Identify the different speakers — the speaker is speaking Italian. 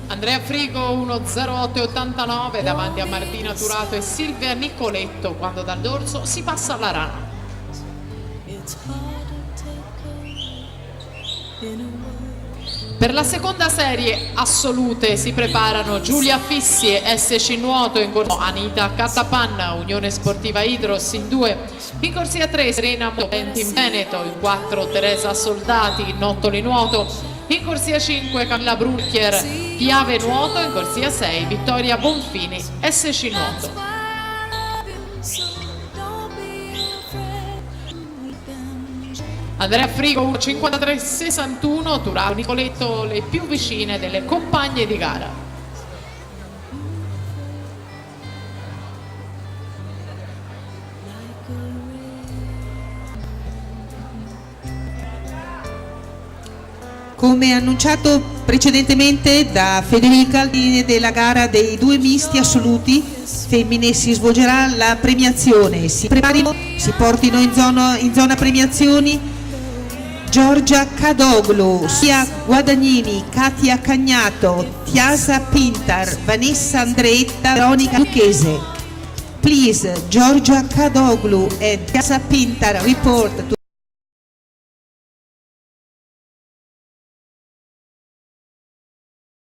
Speaker 1: Andrea Frigo 1:08,89 davanti a Martina Turato e Silvia Nicoletto, quando dal dorso si passa alla rana. Per la seconda serie assolute si preparano Giulia Fissi, SC Nuoto, in corsia Anita Catapanna, Unione Sportiva Idros, in 2, in corsia 3 Serena Moventi in Veneto, in 4 Teresa Soldati, Nottoli Nuoto, in corsia 5 Camilla Brucchier, Piave Nuoto, in corsia 6 Vittoria Bonfini, SC Nuoto. Andrea Frigo 1:53,61, Turato Nicoletto le più vicine delle compagne di gara.
Speaker 2: Come annunciato precedentemente da Federica, al fine della gara dei due misti assoluti femmine si svolgerà la premiazione. Si preparino, si portino in zona premiazioni Giorgia Cadoglu, Sia Guadagnini, Katia Cagnato, Tiasa Pintar, Vanessa Andreetta, Veronica Lucchese. Please, Giorgia Cadoglu and Tiasa Pintar report to